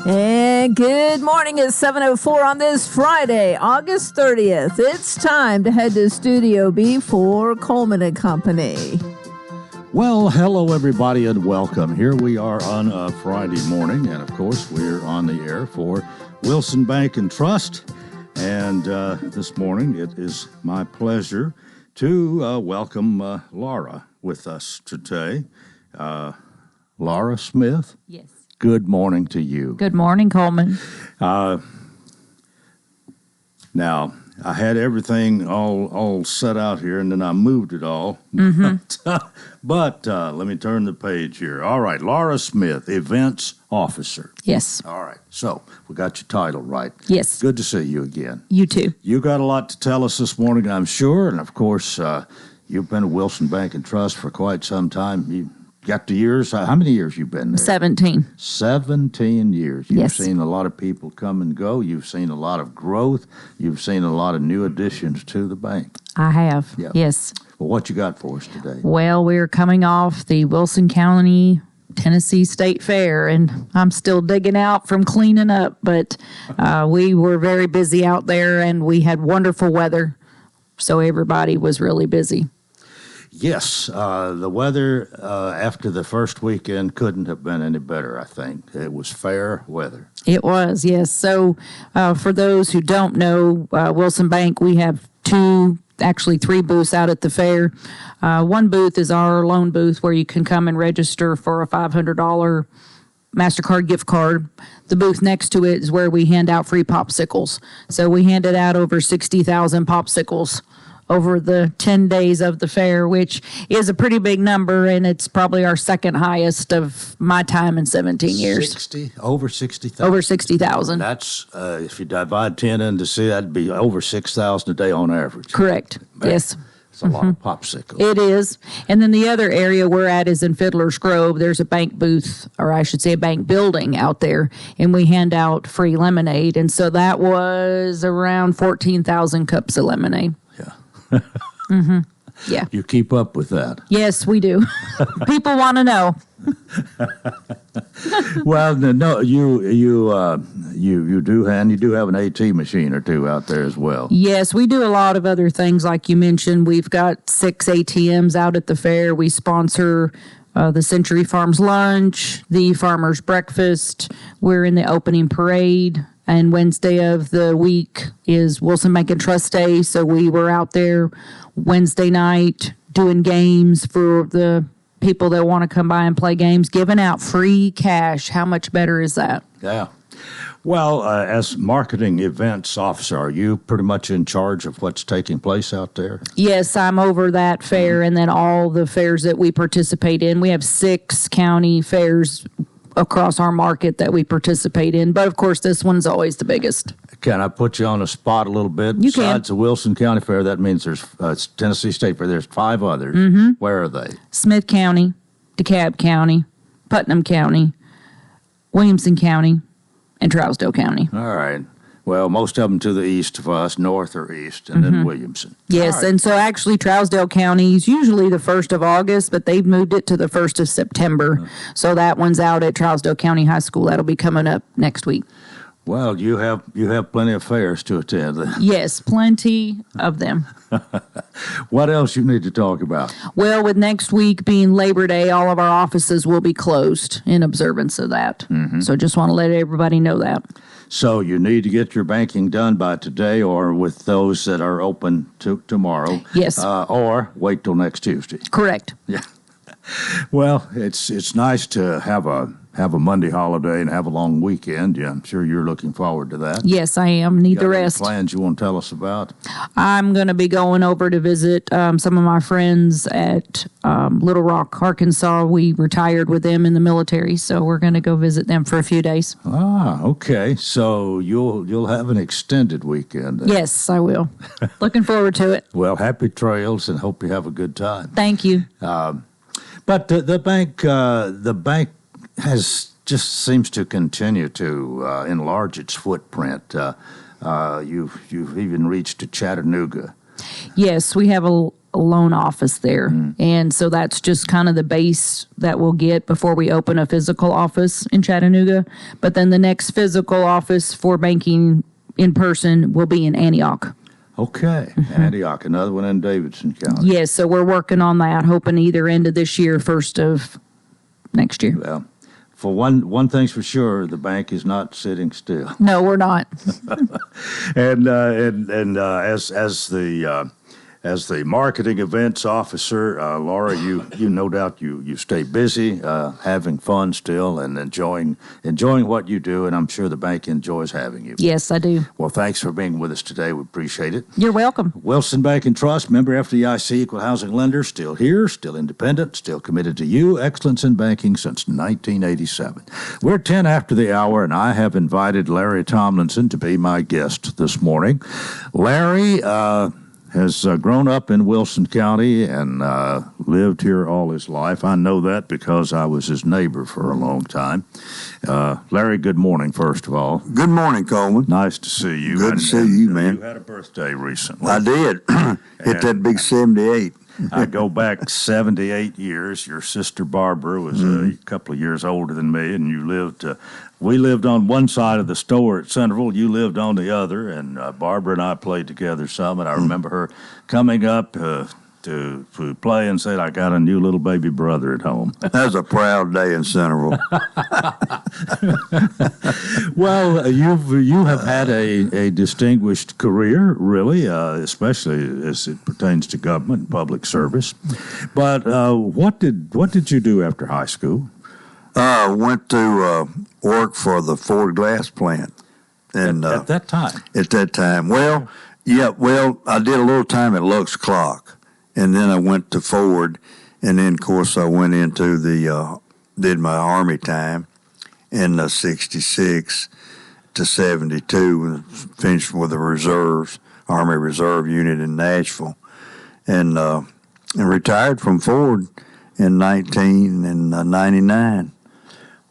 And good morning. It's 7:04 on this Friday, August 30th. It's time to head to Studio B for Coleman and Company. Well, hello, everybody, and welcome. Here we are on a Friday morning, and of course, we're on the air for Wilson Bank and Trust. And this morning, it is my pleasure to welcome Laura with us today. Laura Smith. Yes. Good morning to you. Good morning, Coleman. Now, I had everything all set out here, and then I moved it all. Mm-hmm. But let me turn the page here. All right, Laura Smith, Events Officer. Yes. All right, so we got your title right. Yes. Good to see you again. You too. You got a lot to tell us this morning, I'm sure, and of course, you've been at Wilson Bank and Trust for quite some time. You got the years. How many years you been there? 17. 17 years. You've Yes. seen a lot of people come and go. You've seen a lot of growth. You've seen a lot of new additions to the bank. I have. Yeah. Yes. Well, what you got for us today? Well, we're coming off the Wilson County Tennessee State Fair, and I'm still digging out from cleaning up, but we were very busy out there, and we had wonderful weather, so everybody was really busy. Yes, the weather after the first weekend couldn't have been any better, I think. It was fair weather. It was, yes. So for those who don't know, Wilson Bank, we have three booths out at the fair. One booth is our loan booth where you can come and register for a $500 MasterCard gift card. The booth next to it is where we hand out free popsicles. So we handed out over 60,000 popsicles over the 10 days of the fair, which is a pretty big number, and it's probably our second highest of my time in 17 years. Over 60,000? Over 60,000. That's, if you divide 10 into 6, that'd be over 6,000 a day on average. Correct. Man, yes. It's a lot of popsicles. It is. And then the other area we're at is in Fiddler's Grove. There's a bank booth, or I should say a bank building out there, and we hand out free lemonade. And so that was around 14,000 cups of lemonade. Mm-hmm. Yeah. You keep up with that. Yes, we do. People want to know. Well, no, you do, and you do have an AT machine or two out there as well. Yes, we do a lot of other things, like you mentioned. We've got 6 ATMs out at the fair. We sponsor the Century Farms Lunch, the Farmers Breakfast. We're in the opening parade. And Wednesday of the week is Wilson Bank and Trust Day. So we were out there Wednesday night doing games for the people that want to come by and play games, giving out free cash. How much better is that? Yeah. Well, as marketing events officer, are you pretty much in charge of what's taking place out there? Yes, I'm over that fair and then all the fairs that we participate in. We have 6 county fairs across our market that we participate in. But, of course, this one's always the biggest. Can I put you on the spot a little bit? You can. Besides the Wilson County Fair, that means there's Tennessee State Fair. There's 5 others. Mm-hmm. Where are they? Smith County, DeKalb County, Putnam County, Williamson County, and Trousdale County. All right. Well, most of them to the east of us, north or east, and then Williamson. Yes, All right. and so actually Trousdale County is usually the 1st of August, but they've moved it to the 1st of September. So that one's out at Trousdale County High School. That'll be coming up next week. Well, you have plenty of fairs to attend. Yes, plenty of them. What else you need to talk about? Well, with next week being Labor Day, all of our offices will be closed in observance of that. So just want to let everybody know that. So you need to get your banking done by today, or with those that are open tomorrow. Yes. Or wait till next Tuesday. Correct. Yeah. Well, it's nice to have a Monday holiday and have a long weekend. Yeah, I'm sure you're looking forward to that. Yes, I am. Need Got the any rest. plans you want to tell us about? I'm going to be going over to visit some of my friends at Little Rock, Arkansas. We retired with them in the military, so we're going to go visit them for a few days. Ah, okay. So you'll have an extended weekend. Yes, I will. Looking forward to it. Well, happy trails, and hope you have a good time. Thank you. But the bank has just seems to continue to enlarge its footprint. You've even reached to Chattanooga. Yes, we have loan office there. And so that's just kind of the base that we'll get before we open a physical office in Chattanooga. But then the next physical office for banking in person will be in Antioch. Okay, Antioch, another one in Davidson County. Yes, so we're working on that, hoping either end of this year, first of next year. Well, for one thing's for sure, the bank is not sitting still. No, we're not. And as the marketing events officer, Laura, you no doubt you stay busy, having fun still, and enjoying what you do, and I'm sure the bank enjoys having you. Yes, I do. Well, thanks for being with us today. We appreciate it. You're welcome. Wilson Bank and Trust, member FDIC, equal housing lender, still here, still independent, still committed to you. Excellence in banking since 1987. We're 10 after the hour, and I have invited Larry Tomlinson to be my guest this morning. Larry has grown up in Wilson County and lived here all his life. I know that because I was his neighbor for a long time. Larry, good morning, first of all. Good morning, Coleman. Nice to see you. Good to see you, man. You had a birthday recently. I did. Hit that big 78. I go back 78 years. Your sister Barbara was a couple of years older than me, and we lived on one side of the store at Centerville. You lived on the other, and Barbara and I played together some, and I remember her coming up to play and said, "I got a new little baby brother at home." That was a proud day in Centerville. Well, you have had a distinguished career, really, especially as it pertains to government and public service. But what did you do after high school? Went to work for the Ford glass plant. And At that time? At that time. Well, I did a little time at Lux Clock. And then I went to Ford, and then, of course, I went into did my Army time in 66 to 72, and finished with the reserves, Army Reserve Unit in Nashville, and retired from Ford in 1999.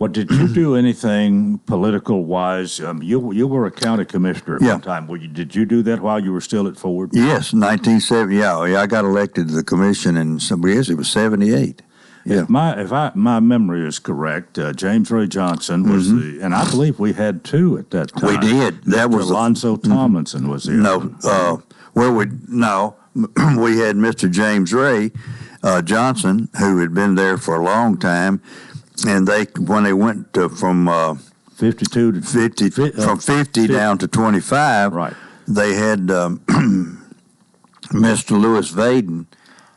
Well, did you do anything political-wise? You were a county commissioner at one time. Did you do that while you were still at Ford? Yes, 1970. Yeah, I got elected to the commission in, I guess it was 78. Yeah. If my memory is correct, James Ray Johnson was and I believe we had two at that time. We did. That was Alonzo Tomlinson was the other. We had Mr. James Ray Johnson, who had been there for a long time. And when they went from 52 to 50, from 50 down to 25, right. They had Mr. Lewis Vaden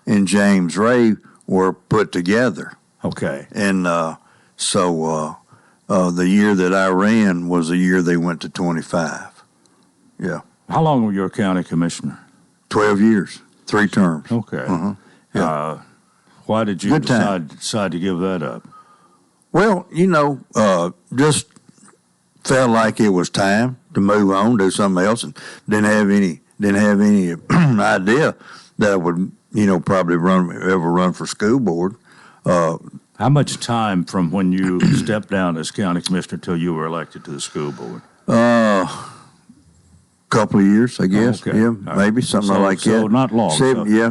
and James Ray were put together. Okay. And so the year that I ran was the year they went to 25. Yeah. How long were you a county commissioner? 12 years, 3 terms. Okay. Yeah. Why did you decide to give that up? Well, just felt like it was time to move on, do something else, and didn't have any idea that I would, probably ever run for school board. How much time from when you stepped down as county commissioner till you were elected to the school board? Couple of years, I guess. Okay. Yeah, maybe something like that. So not long.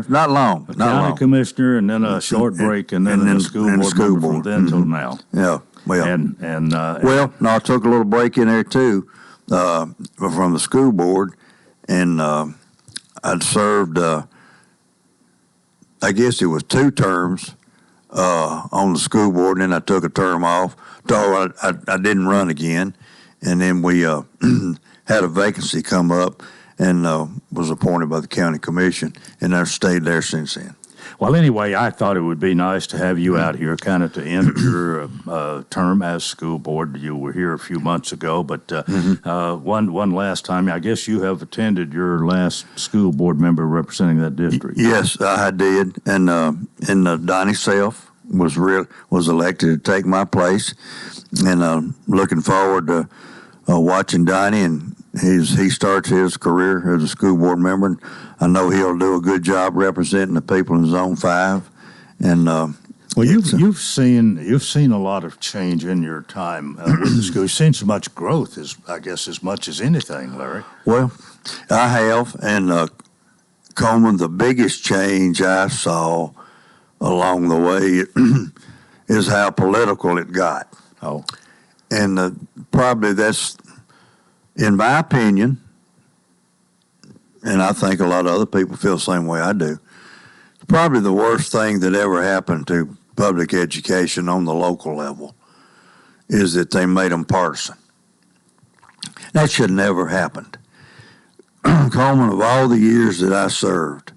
Not long. County commissioner, and then a short break, and then the school board from then till now. Yeah. Well, I took a little break in there too from the school board, and I'd served. I guess it was 2 terms on the school board, and then I took a term off. So I didn't run again, and then we had a vacancy come up and was appointed by the county commission, and I've stayed there since then. Well, anyway, I thought it would be nice to have you out here kind of to end your term as school board. You were here a few months ago, but one last time, I guess you have attended your last school board member representing that district. Yes, I did, and Donnie Self was elected to take my place, and looking forward to watching Donnie, and he starts his career as a school board member, and I know he'll do a good job representing the people in Zone 5. And well, you've seen a lot of change in your time with the school. You've seen so much growth, as much as anything, Larry. Well, I have, and Coleman, the biggest change I saw along the way is how political it got. Oh. And probably that's, in my opinion, and I think a lot of other people feel the same way I do, probably the worst thing that ever happened to public education on the local level is that they made them partisan. That should never happened. Coleman, of all the years that I served,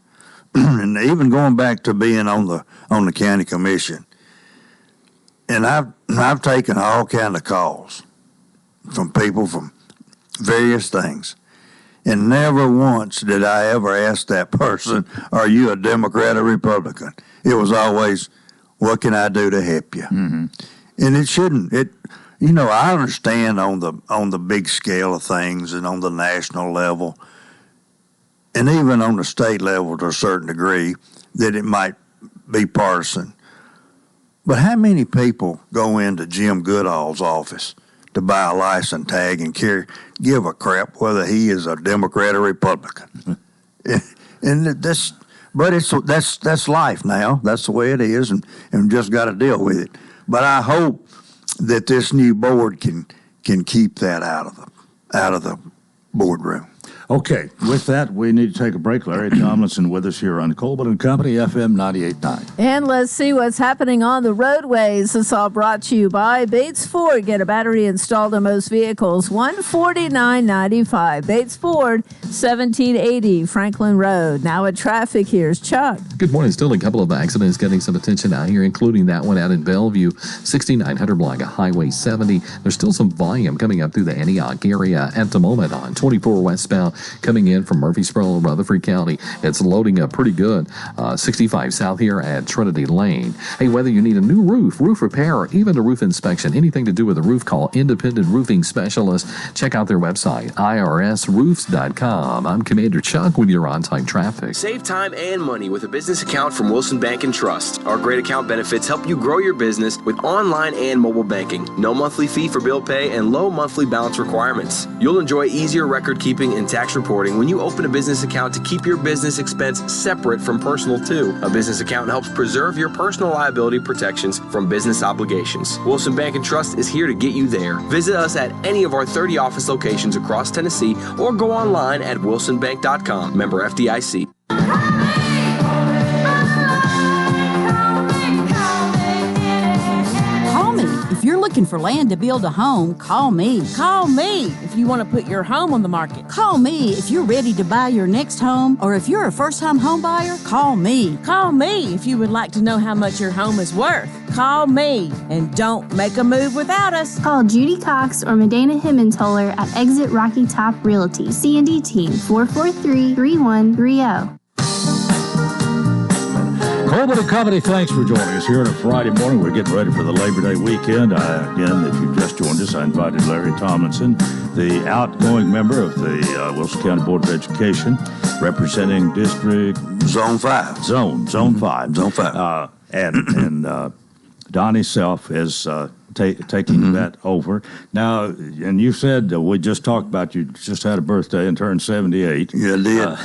and even going back to being on the county commission, and I've taken all kind of calls from people from various things, and never once did I ever ask that person, "Are you a Democrat or Republican?" It was always, "What can I do to help you?" Mm-hmm. And it shouldn't. I understand on the big scale of things and on the national level, and even on the state level to a certain degree, that it might be partisan. But how many people go into Jim Goodall's office to buy a license tag and give a crap whether he is a Democrat or Republican? And that's life now. That's the way it is, and just got to deal with it. But I hope that this new board can keep that out of the boardroom. Okay, with that, we need to take a break. Larry Tomlinson with us here on Coleman and Company, FM 98.9. And let's see what's happening on the roadways. This all brought to you by Bates Ford. Get a battery installed on most vehicles, $149.95. Bates Ford, 1780 Franklin Road. Now at traffic, here's Chuck. Good morning. Still a couple of accidents getting some attention out here, including that one out in Bellevue, 6900 block of Highway 70. There's still some volume coming up through the Antioch area at the moment on 24 westbound. Coming in from Murfreesboro, Rutherford County. It's loading up pretty good. 65 south here at Trinity Lane. Hey, whether you need a new roof repair, or even a roof inspection, anything to do with a roof, call Independent Roofing Specialist. Check out their website, irsroofs.com. I'm Commander Chuck with your on-time traffic. Save time and money with a business account from Wilson Bank and Trust. Our great account benefits help you grow your business with online and mobile banking. No monthly fee for bill pay and low monthly balance requirements. You'll enjoy easier record keeping and tax reporting when you open a business account to keep your business expense separate from personal too. A business account helps preserve your personal liability protections from business obligations. Wilson Bank and Trust is here to get you there. Visit us at any of our 30 office locations across Tennessee or go online at wilsonbank.com. Member FDIC. If you're looking for land to build a home, call me. Call me if you want to put your home on the market. Call me if you're ready to buy your next home, or if you're a first-time home buyer, call me. Call me if you would like to know how much your home is worth. Call me, and don't make a move without us. Call Judy Cox or Medina Himmentoller at Exit Rocky Top Realty. C&D Team 443-3130. Coleman and Company, thanks for joining us here on a Friday morning. We're getting ready for the Labor Day weekend. Again, if you've just joined us, I invited Larry Tomlinson, the outgoing member of the Wilson County Board of Education, representing District Zone 5. Zone 5. Zone 5. And Donnie Self is taking that over. Now, and you said, we just talked about you just had a birthday and turned 78. Yeah,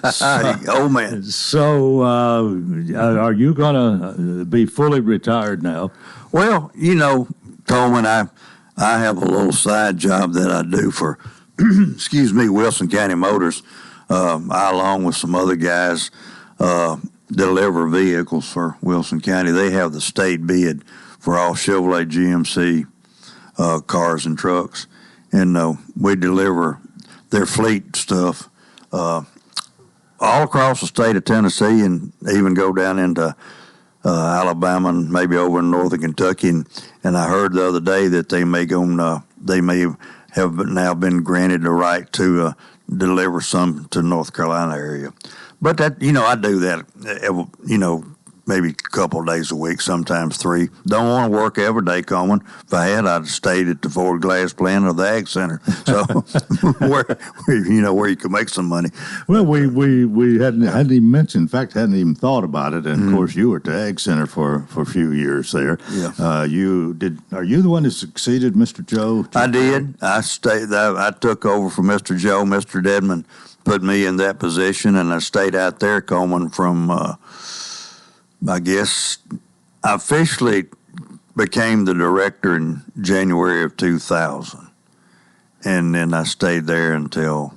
I did. Old man. So are you going to be fully retired now? Well, Coleman, I have a little side job that I do for, Wilson County Motors. I, along with some other guys, deliver vehicles for Wilson County. They have the state bid for all Chevrolet GMC cars and trucks. And we deliver their fleet stuff all across the state of Tennessee, and even go down into Alabama and maybe over in northern Kentucky. And I heard the other day that they may have now been granted the right to deliver some to North Carolina area. But that, I do that, maybe a couple of days a week, sometimes 3. Don't want to work every day, Coleman. If I had, I'd stayed at the Ford Glass plant or the Ag Center. So where you could make some money. Well, we hadn't even mentioned, in fact, hadn't even thought about it. And of course, you were at the Ag Center for a few years there. Yeah. Are you the one that succeeded Mr. Joe? I did. I took over from Mr. Joe. Mr. Dedman put me in that position, and I stayed out there, Coleman, from I guess I officially became the director in January of 2000, and then I stayed there until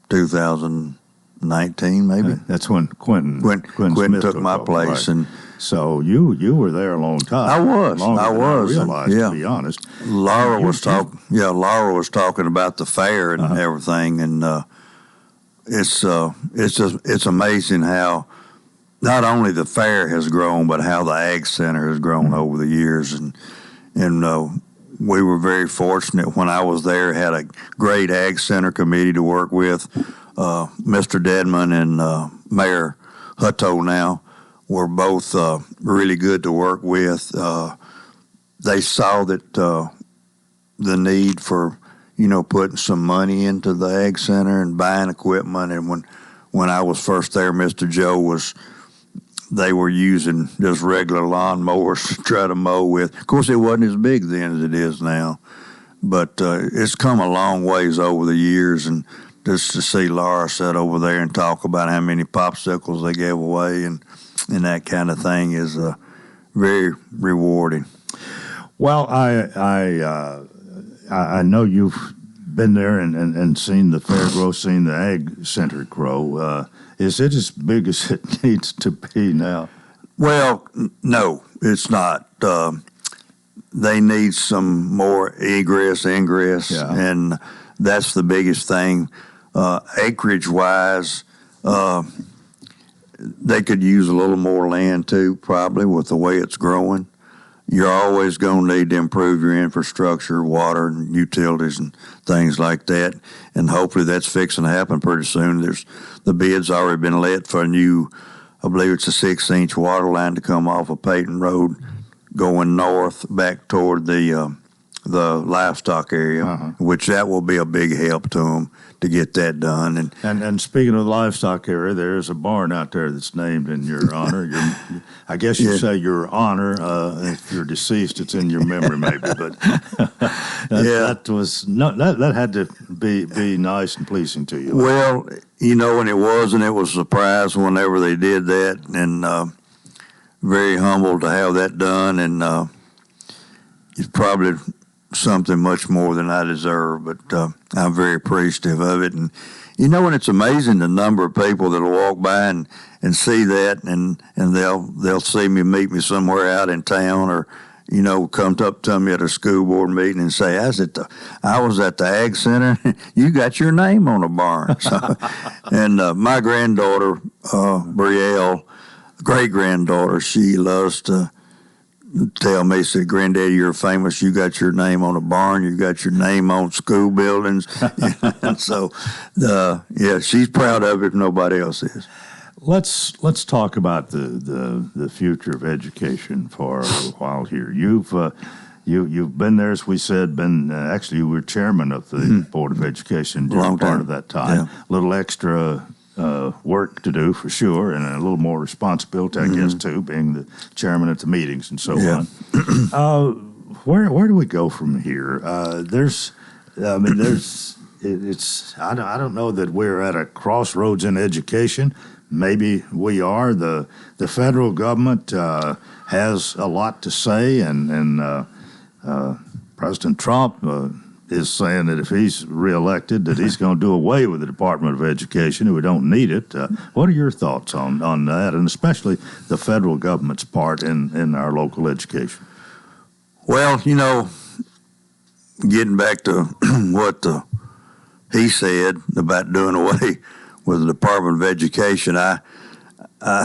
2019, maybe. That's when Quentin Smith took my place, right. and so you were there a long time. I was. I realized, yeah. To be honest. Laura was talking about the fair and everything, and it's amazing how not only the fair has grown, but how the Ag Center has grown over the years, and we were very fortunate when I was there. Had a great Ag Center committee to work with. Mr. Dedman and Mayor Hutto now were both really good to work with. They saw that the need for putting some money into the Ag Center and buying equipment. And when I was first there, Mr. Joe they were using just regular lawn mowers to try to mow with. Of course, it wasn't as big then as it is now, but it's come a long ways over the years. And just to see Laura sit over there and talk about how many popsicles they gave away and that kind of thing is very rewarding. Well, I know you've been there and seen the fair grow, seen the Ag Center grow. Is it as big as it needs to be now? Well, no, it's not. They need some more ingress, and that's the biggest thing. Acreage-wise, they could use a little more land too, probably, with the way it's growing. You're always going to need to improve your infrastructure, water and utilities and things like that, and hopefully that's fixing to happen pretty soon. The bid's already been let for a new, I believe it's a 6-inch water line to come off of Peyton Road going north back toward the livestock area, which that will be a big help to them to get that done. And speaking of the livestock area, there's a barn out there that's named in your honor. I guess you say your honor. If you're deceased, it's in your memory, maybe. But that had to be nice and pleasing to you. Well, and it was a surprise whenever they did that, and very humbled to have that done, and it's probably something much more than I deserve, but I'm very appreciative of it. And and it's amazing the number of people that'll walk by and see that, and they'll see me, meet me somewhere out in town, or come up to me at a school board meeting and say, I was at the Ag Center. You got your name on a barn. So, and my granddaughter, Brielle, great-granddaughter, she loves to tell me, said, Granddaddy, you're famous. You got your name on a barn. You got your name on school buildings. And so, she's proud of it if nobody else is. Let's talk about the future of education for a little while here. You've been there, as we said. Actually, you were chairman of the Board of Education during part of that time. Yeah. A little extra work to do for sure, and a little more responsibility, I guess, too, being the chairman at the meetings and so on. Where do we go from here? I don't know that we're at a crossroads in education. Maybe we are. The federal government has a lot to say, and President Trump is saying that if he's reelected, that he's going to do away with the Department of Education, and we don't need it. What are your thoughts on that, and especially the federal government's part in our local education? Well, getting back to what he said about doing away with the Department of Education, I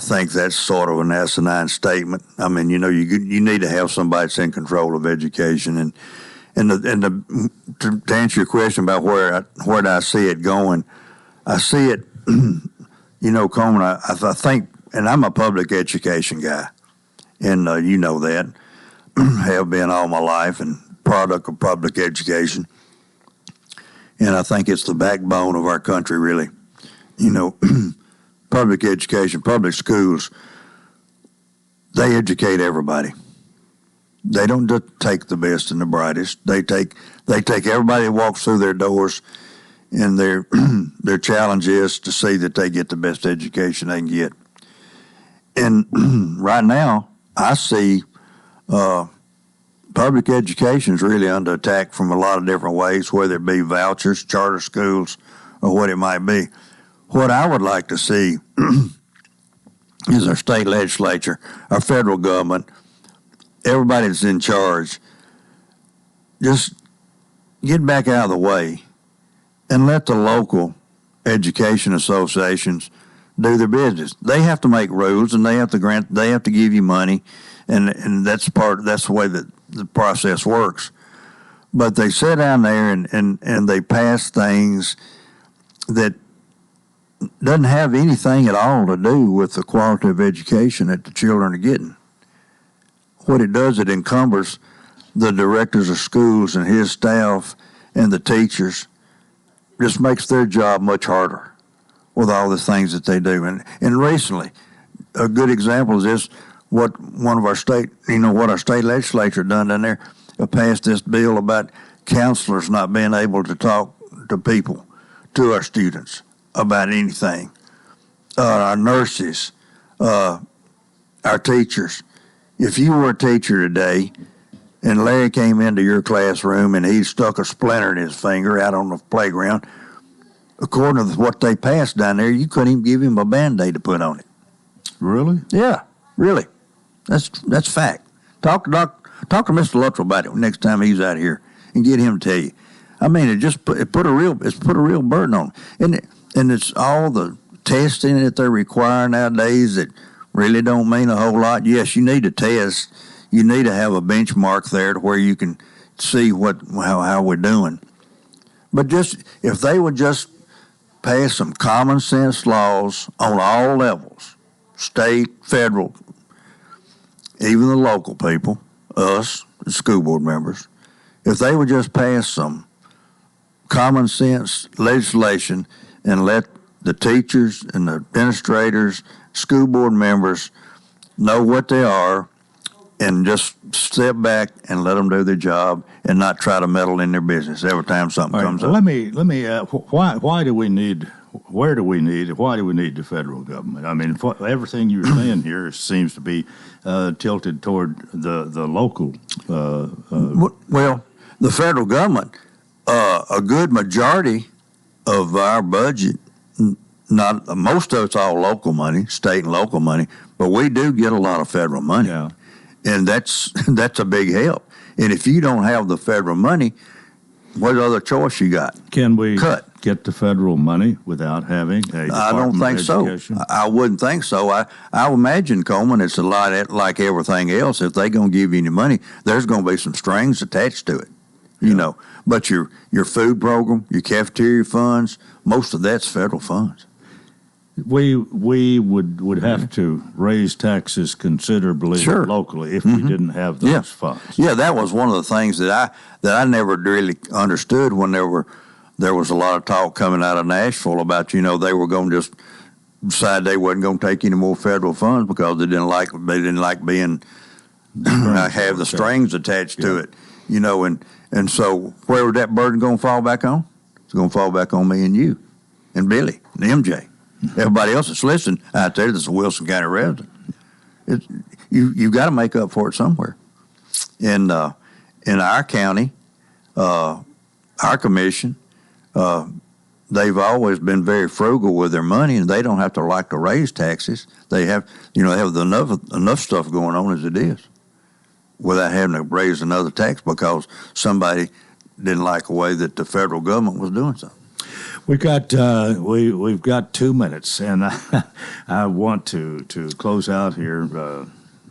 think that's sort of an asinine statement. I mean, you need to have somebody that's in control of education, and to answer your question about where do I see it going, I see it, Coleman, I think and I'm a public education guy, and you know that, have been all my life, and product of public education. And I think it's the backbone of our country, really. You know, public education, public schools, they educate everybody. They don't just take the best and the brightest. They take everybody that walks through their doors, and their challenge is to see that they get the best education they can get. And right now, I see public education is really under attack from a lot of different ways, whether it be vouchers, charter schools, or what it might be. What I would like to see is our state legislature, our federal government, everybody that's in charge, just get back out of the way and let the local education associations do their business. They have to make rules, and they have to give you money, and that's the way that the process works. But they sit down there and they pass things that doesn't have anything at all to do with the quality of education that the children are getting. What it does, it encumbers the directors of schools and his staff and the teachers. Just makes their job much harder with all the things that they do. And recently, a good example is this: what our state legislature done down there, passed this bill about counselors not being able to talk to people, to our students, about anything. Our nurses, our teachers. If you were a teacher today and Larry came into your classroom and he stuck a splinter in his finger out on the playground, according to what they passed down there, you couldn't even give him a Band-Aid to put on it. Really? Yeah, really. That's fact. Talk to Mr. Luttrell about it next time he's out here and get him to tell you. I mean, it put a real burden on him. And it's all the testing that they require nowadays that really don't mean a whole lot. Yes, you need to test. You need to have a benchmark there to where you can see how we're doing. But just if they would just pass some common sense laws on all levels, state, federal, even the local people, us, the school board members, if they would just pass some common sense legislation and let the teachers and the administrators, school board members know what they are, and just step back and let them do their job and not try to meddle in their business every time something comes up. Let me why do we need the federal government? I mean, everything you're saying here seems to be tilted toward the local. Well, the federal government, a good majority of our budget, not most of it's all local money, state and local money, but we do get a lot of federal money. Yeah. And that's a big help. And if you don't have the federal money, what other choice you got? Can we get the federal money without having a Department I don't think of Education? So. I wouldn't think so. I imagine, Coleman, it's a lot like everything else. If they're going to give you any money, there's going to be some strings attached to it, you know. But your food program, your cafeteria funds, most of that's federal funds. We would have to raise taxes considerably locally if we didn't have those funds. Yeah, that was one of the things that I never really understood when there was a lot of talk coming out of Nashville about, they were going to just decide they wasn't going to take any more federal funds because they didn't like being have the strings attached to it, and so where would that burden going to fall back on? It's going to fall back on me and you and Billy and MJ. Everybody else that's listening out there that's a Wilson County resident. You've got to make up for it somewhere. In our county, our commission, they've always been very frugal with their money, and they don't have to like to raise taxes. They have, have enough stuff going on as it is, without having to raise another tax because somebody didn't like the way that the federal government was doing something. We've got 2 minutes, and I want to close out here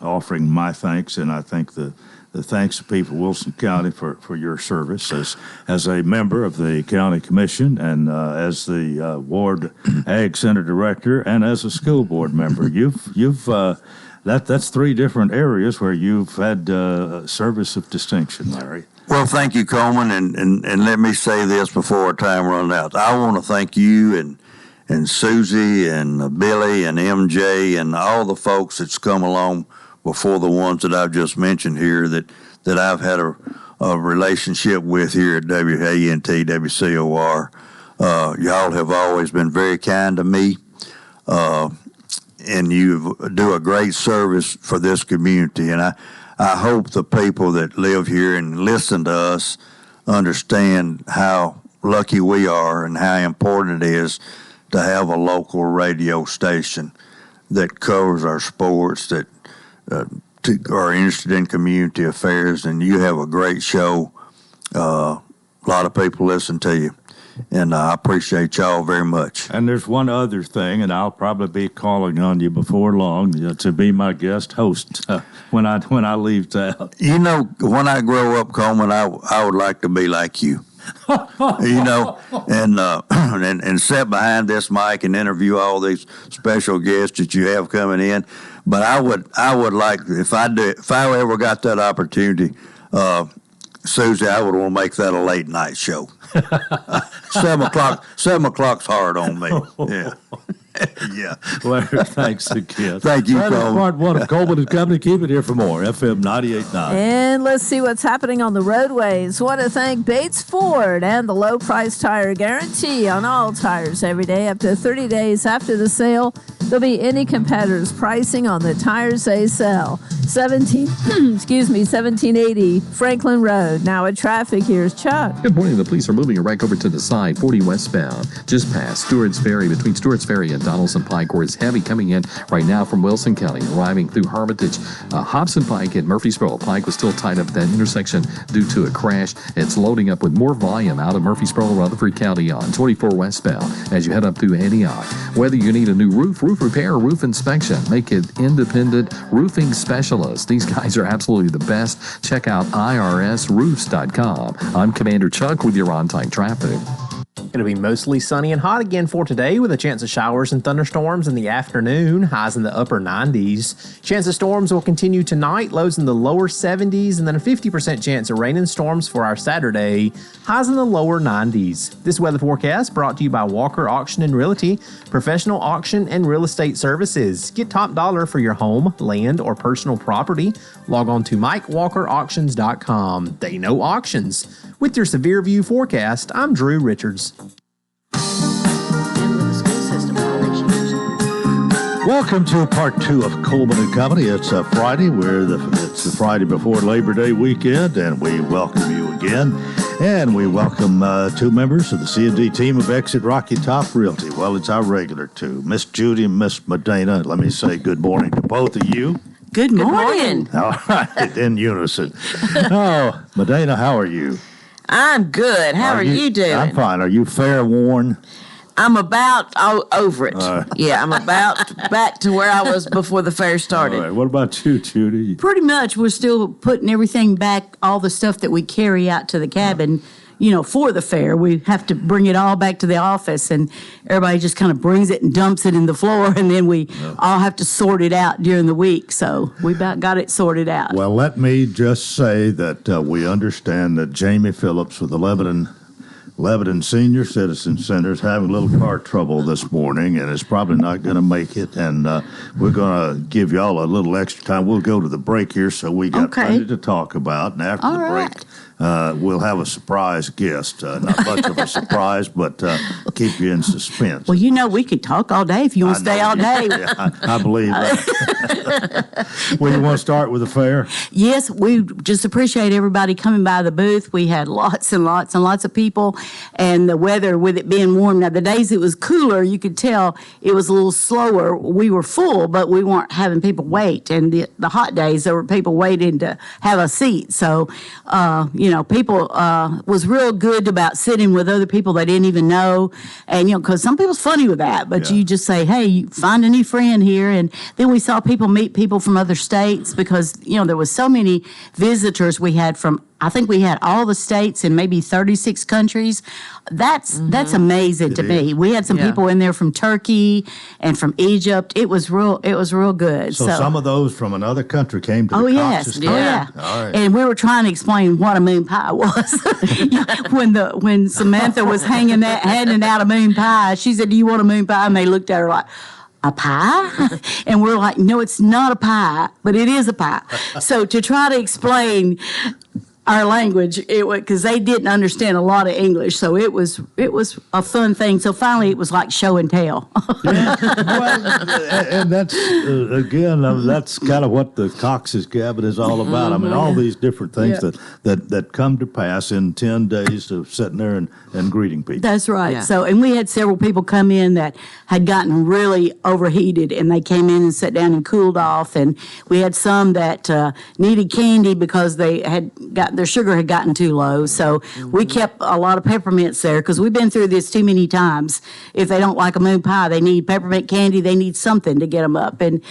offering my thanks, and I think the the thanks of people of Wilson County for your service as a member of the county commission and as the ward ag center director and as a school board member. That's three different areas where you've had service of distinction, Larry. Well, thank you, Coleman, and let me say this before our time runs out. I want to thank you and Susie and Billy and MJ and all the folks that's come along before the ones that I've just mentioned here that I've had a relationship with here at WANT, WCOR. Y'all have always been very kind to me, and you do a great service for this community. And I hope the people that live here and listen to us understand how lucky we are and how important it is to have a local radio station that covers our sports, that are interested in community affairs, and you have a great show. A lot of people listen to you, and I appreciate y'all very much. And there's one other thing, and I'll probably be calling on you before long to be my guest host when I leave town. You know, when I grow up, Coleman, I would like to be like you. You know, and sit behind this mic and interview all these special guests that you have coming in. But I would like, if I ever got that opportunity, Susie, I would want to make that a late night show. 7 o'clock's hard on me. Yeah. Yeah. Well, thanks again. Thank you, Coleman. Part one of Coleman and Company. Keep it here for more. FM 98.9. And let's see what's happening on the roadways. Want to thank Bates Ford and the low price tire guarantee on all tires every day up to 30 days after the sale. There'll be any competitor's pricing on the tires they sell. 1780 Franklin Road. Now at traffic, here's Chuck. Good morning. The police are moving right over to the side, 40 westbound, just past Stewart's Ferry, between Stewart's Ferry and Donaldson Pike, where it's heavy coming in right now from Wilson County, arriving through Hermitage. Hobson Pike and Murfreesboro. Pike was still tied up at that intersection due to a crash. It's loading up with more volume out of Murfreesboro, Rutherford County on 24 westbound as you head up through Antioch. Whether you need a new roof repair, or roof inspection, make it independent roofing specialists. These guys are absolutely the best. Check out irsroofs.com. I'm Commander Chuck with your on-time traffic. It'll be mostly sunny and hot again for today with a chance of showers and thunderstorms in the afternoon, highs in the upper 90s. Chance of storms will continue tonight, lows in the lower 70s, and then a 50% chance of rain and storms for our Saturday, highs in the lower 90s. This weather forecast brought to you by Walker Auction and Realty, professional auction and real estate services. Get top dollar for your home, land, or personal property. Log on to MikeWalkerAuctions.com. They know auctions. With your Severe View forecast, I'm Drew Richards. Welcome to part two of Coleman and Company. It's a Friday. It's the Friday before Labor Day weekend, and we welcome you again. And we welcome two members of the C&D team of Exit Rocky Top Realty. Well, it's our regular two, Miss Judy and Miss Medina. Let me say good morning to both of you. Good morning. All right, in unison. Oh, Medina, how are you? I'm good. How are you doing? I'm fine. Are you fair worn? I'm about over it. Yeah, I'm about back to where I was before the fair started. All right. What about you, Judy? Pretty much. We're still putting everything back, all the stuff that we carry out to the cabin, for the fair. We have to bring it all back to the office, and everybody just kind of brings it and dumps it in the floor, and then we all have to sort it out during the week. So we about got it sorted out. Well, let me just say that we understand that Jamie Phillips with the Lebanon Senior Citizen Center is having a little car trouble this morning and is probably not going to make it. And we're going to give y'all a little extra time. We'll go to the break here, so we got plenty to talk about. And after the break, we'll have a surprise guest. Not much of a surprise, but keep you in suspense. Well, we could talk all day if you want to stay all day. Yeah, I believe that. Well, you want to start with the fair? Yes, we just appreciate everybody coming by the booth. We had lots and lots and lots of people, and the weather with it being warm. Now, the days it was cooler, you could tell it was a little slower. We were full, but we weren't having people wait. And the hot days, there were people waiting to have a seat. So, people was real good about sitting with other people they didn't even know. And, because some people's funny with that, but you just say, hey, you find a new friend here. And then we saw people meet people from other states because, there was so many visitors we had from, I think we had all the states in maybe 36 countries. That's amazing to me. We had some people in there from Turkey and from Egypt. It was real good. So some of those from another country came to the Cox's yes. Oh, yeah. All right. And we were trying to explain what a moon pie was. when Samantha was handing out a moon pie, she said, "Do you want a moon pie?" And they looked at her like, a pie? And we're like, no, it's not a pie, but it is a pie. So to try to explain our language, because they didn't understand a lot of English, so it was a fun thing. So finally, it was like show and tell. And that's again, that's kind of what the Cox's Cabin is all about. I mean, all these different things that come to pass in 10 days of sitting there and greeting people. That's right. Yeah. So, and we had several people come in that had gotten really overheated, and they came in and sat down and cooled off. And we had some that needed candy because they had their sugar had gotten too low. So we kept a lot of peppermints there because we've been through this too many times. If they don't like a moon pie, they need peppermint candy. They need something to get them up. And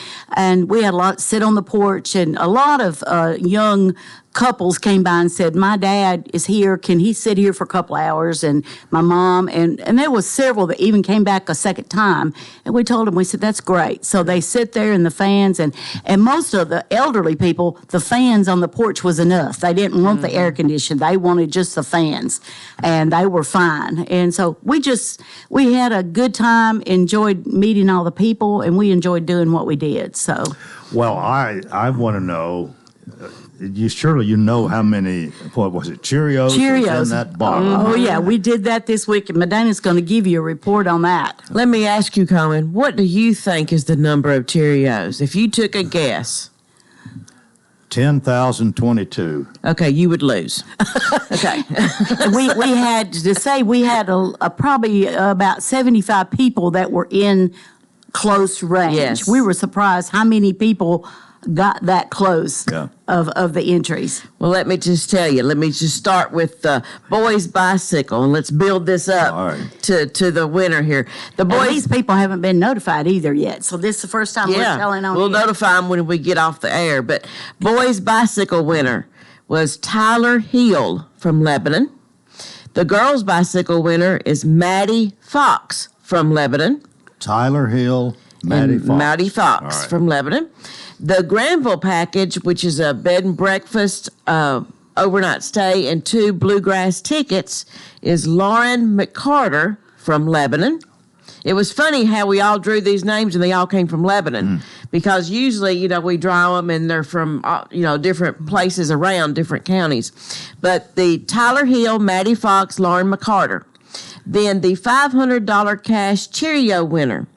we had a lot sit on the porch, and a lot of young couples came by and said, my dad is here. Can he sit here for a couple hours? And my mom, and there was several that even came back a second time. And we told them, we said, that's great. So they sit there in the fans, and most of the elderly people, the fans on the porch was enough. They didn't want the air conditioning. They wanted just the fans, and they were fine. And so we had a good time, enjoyed meeting all the people, and we enjoyed doing what we did. So, well, I want to know, you know how many, what was it, Cheerios was in that bottle? Oh, yeah, we did that this week, and Medina's going to give you a report on that. Let me ask you, Coleman, what do you think is the number of Cheerios? If you took a guess. 10,022. Okay, you would lose. Okay. we had to say we had probably about 75 people that were in close range. Yes. We were surprised how many people got that close of the entries. Well, let me just tell you. Let me just start with the boys' bicycle, and let's build this up to the winner here. The boys. These people haven't been notified either yet, so this is the first time we're telling on. We'll notify them when we get off the air. But boys' bicycle winner was Tyler Hill from Lebanon. The girls' bicycle winner is Maddie Fox from Lebanon. Tyler Hill, Maddie Fox from Lebanon. The Granville package, which is a bed and breakfast, overnight stay, and 2 bluegrass tickets, is Lauren McCarter from Lebanon. It was funny how we all drew these names and they all came from Lebanon because usually, we draw them and they're from, different places around different counties. But the Tyler Hill, Maddie Fox, Lauren McCarter. Then the $500 cash Cheerio winner.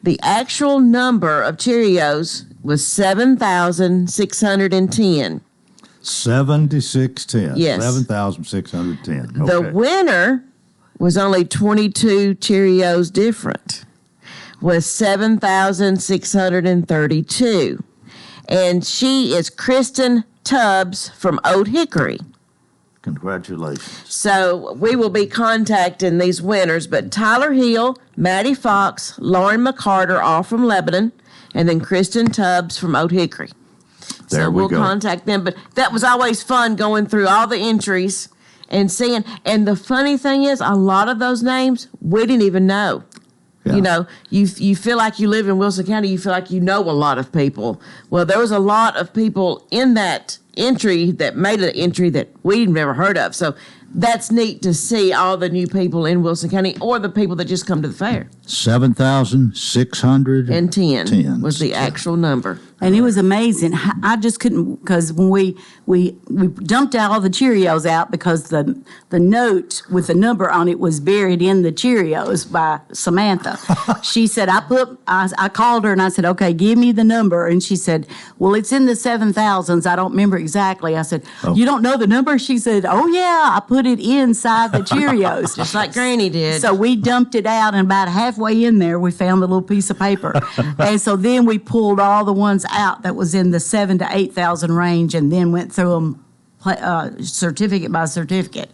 The actual number of Cheerios was 7,610. 7610. Yes. 7,610. Okay. The winner was only 22 Cheerios different, was 7,632. And she is Kristen Tubbs from Old Hickory. Congratulations. So we will be contacting these winners, but Tyler Hill, Maddie Fox, Lauren McCarter, all from Lebanon, and then Kristen Tubbs from Old Hickory. There we we'll go. Contact them. But that was always fun going through all the entries and seeing. And the funny thing is, a lot of those names we didn't even know. Yeah. You feel like you live in Wilson County, you feel like you know a lot of people. Well, there was a lot of people in that entry that made an entry that we'd never heard of. So that's neat to see all the new people in Wilson County or the people that just come to the fair. 7,610 was the actual number. And it was amazing. I just couldn't, because when we dumped out all the Cheerios out because the note with the number on it was buried in the Cheerios by Samantha. She said, I called her and I said, okay, give me the number. And she said, well, it's in the 7,000s. I don't remember exactly. I said, you don't know the number? She said, oh, yeah, I put it inside the Cheerios. Just like Granny did. So we dumped it out, and about halfway in there, we found the little piece of paper. And so then we pulled all the ones out that was in the 7,000 to 8,000 range, and then went through them certificate by certificate.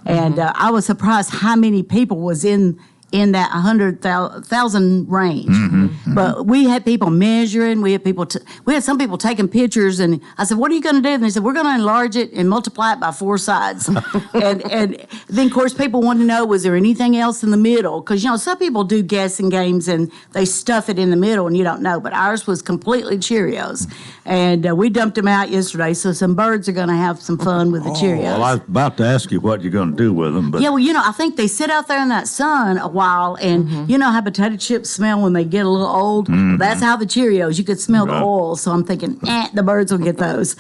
And I was surprised how many people was in that 100,000 range. But we had people measuring. We had some people taking pictures, and I said, "What are you going to do?" And they said, "We're going to enlarge it and multiply it by 4 sides." and then, of course, people wanted to know, was there anything else in the middle? Because, some people do guessing games and they stuff it in the middle and you don't know. But ours was completely Cheerios. And we dumped them out yesterday, so some birds are going to have some fun with the Cheerios. Well, I was about to ask you what you're going to do with them. But yeah, well, I think they sit out there in that sun a while, and you know how potato chips smell when they get a little old? Well, that's how the Cheerios, you could smell the oil. So I'm thinking, the birds will get those.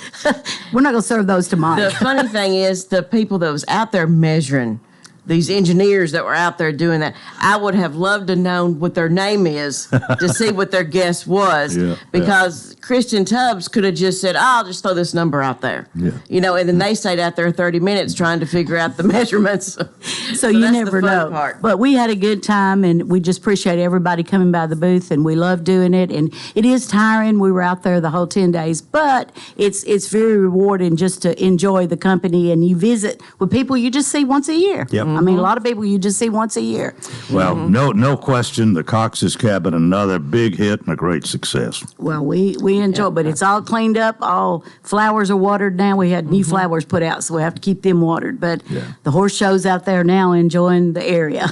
We're not going to serve those to Mike. The funny thing is, the people that was out there measuring, these engineers that were out there doing that, I would have loved to know what their name is to see what their guess was. Because Christian Tubbs could have just said, I'll just throw this number out there. And then they stayed out there 30 minutes trying to figure out the measurements. So you never know. Part. But we had a good time, and we just appreciate everybody coming by the booth, and we love doing it. And it is tiring. We were out there the whole 10 days, but it's very rewarding just to enjoy the company, and you visit with people you just see once a year. I mean, a lot of people you just see once a year. Well, no question, the Cox's Cabin, another big hit and a great success. Well, we enjoy it, but it's all cleaned up. All flowers are watered now. We had new flowers put out, so we have to keep them watered. But the horse show's out there now enjoying the area.